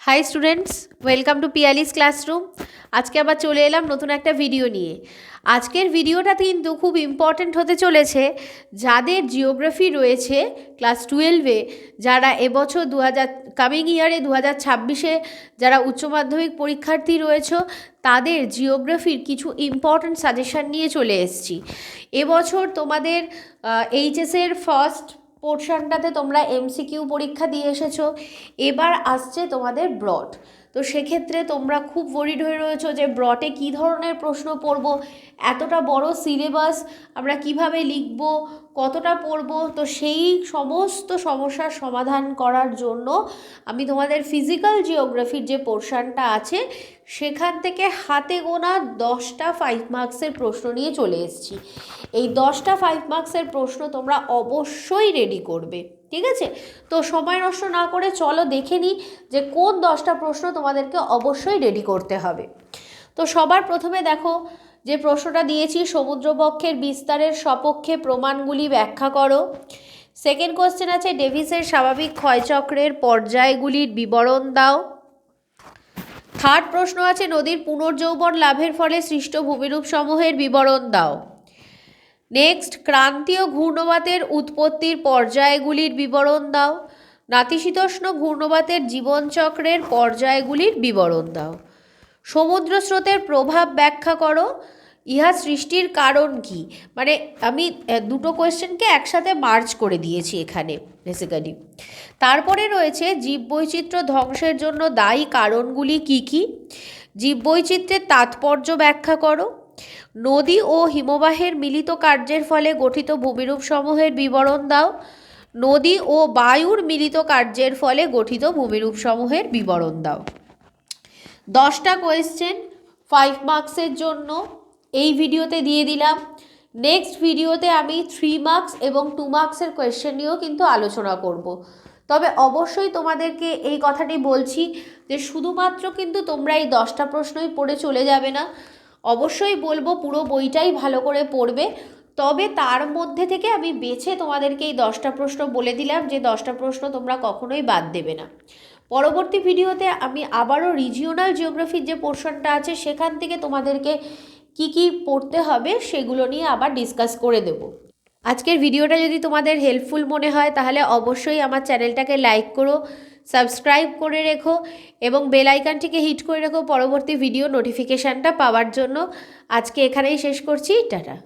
High students, welcome to Piyali's classroom. আজকে আবার চলে এলাম নতুন একটা ভিডিও নিয়ে। আজকের ভিডিওটা কিন্তু খুব ইম্পর্ট্যান্ট হতে চলেছে যাদের জিওগ্রাফি রয়েছে ক্লাস 12-এ, যারা এবছর কামিং ইয়ারে 2026-এ যারা উচ্চ মাধ্যমিক পরীক্ষার্থী রয়েছে তাদের জিওগ্রাফির কিছু ইম্পর্ট্যান্ট সাজেশান নিয়ে চলে এসেছি। এবছর তোমাদের এইচএসের ফার্স্ট পোর্শনটাতে তোমরা এমসিকিউ পরীক্ষা দিয়ে এসেছো, এবার আসছে তোমাদের ব্রড। তো সেক্ষেত্রে তোমরা খুব ওয়ারিড হয়ে রয়েছো যে ব্রডে কী ধরনের প্রশ্ন পড়বো, এতটা বড় সিলেবাস আমরা কিভাবে লিখব, কতটা পড়ব। তো সেই সমস্ত সমস্যার সমাধান করার জন্য আমি তোমাদের ফিজিক্যাল জিওগ্রাফির যে পোর্শনটা আছে সেখান থেকে হাতে গোনা 10টা 5 মার্কসের প্রশ্ন নিয়ে চলে এসেছি। এই 10টা 5 মার্কসের প্রশ্ন তোমরা অবশ্যই রেডি করবে, ঠিক আছে? তো সময় নষ্ট না করে চলো দেখে নিই যে কোন 10টা প্রশ্ন তোমাদেরকে অবশ্যই রেডি করতে হবে। তো সবার প্রথমে দেখো যে প্রশ্নটা দিয়েছি, সমুদ্রবক্ষের বিস্তারের সপক্ষে প্রমাণগুলি ব্যাখ্যা করো। সেকেন্ড কোশ্চেন আছে ডেভিসের স্বাভাবিক ক্ষয়চক্রের পর্যায়গুলির বিবরণ দাও। থার্ড প্রশ্ন আছে নদীর পুনর্যৌবন লাভের ফলে সৃষ্ট ভূমিরূপ সমূহের বিবরণ দাও। নেক্সট, ক্রান্তীয় ঘূর্ণবাতের উৎপত্তির পর্যায়গুলির বিবরণ দাও। নাতিশীতোষ্ণ ঘূর্ণবাতের জীবনচক্রের পর্যায়গুলির বিবরণ দাও। সমুদ্র স্রোতের প্রভাব ব্যাখ্যা করো, ইহা সৃষ্টির কারণ কি। মানে আমি দুটো কোয়েশ্চেনকে একসাথে মার্জ করে দিয়েছি এখানে বেসিক্যালি। তারপরে রয়েছে জীববৈচিত্র্য ধ্বংসের জন্য দায়ী কারণগুলি কি কি। জীববৈচিত্র্যের তাৎপর্য ব্যাখ্যা করো। নদী ও হিমবাহের মিলিত কার্যের ফলে গঠিত ভূমিরূপ সমূহের বিবরণ দাও। নদী ও বায়ুর মিলিত কার্যের ফলে গঠিত ভূমিরূপ সমূহের বিবরণ দাও। 10টা কোয়েশ্চেন 5 মার্কসের জন্য এই ভিডিওতে দিয়ে দিলাম। নেক্সট ভিডিওতে আমি 3 মার্কস এবং 2 মার্কসের কোয়েশ্চেন নিয়েও কিন্তু আলোচনা করব। তবে অবশ্যই তোমাদেরকে এই কথাটি বলছি যে শুধুমাত্র কিন্তু তোমরা এই 10টা প্রশ্নই পড়ে চলে যাবে না, অবশ্যই বলবো পুরো বইটাই ভালো করে পড়বে। তবে তার মধ্যে থেকে আমি বেছে তোমাদেরকে এই 10টা প্রশ্ন বলে দিলাম যে 10টা প্রশ্ন তোমরা কখনোই বাদ দেবে না। পরবর্তী ভিডিওতে আমি আবারও রিজিওনাল জিওগ্রাফির যে পোর্শনটা আছে সেখান থেকে তোমাদেরকে কি কি পড়তে হবে সেগুলো নিয়ে আবার ডিসকাস করে দেব। আজকের ভিডিওটা যদি তোমাদের হেল্পফুল মনে হয় তাহলে অবশ্যই আমার চ্যানেলটাকে লাইক করো, সাবস্ক্রাইব করে রেখো এবং বেল আইকনটিকে হিট করে রেখো পরবর্তী ভিডিও নোটিফিকেশানটা পাওয়ার জন্য। আজকে এখানেই শেষ করছি, টাটা।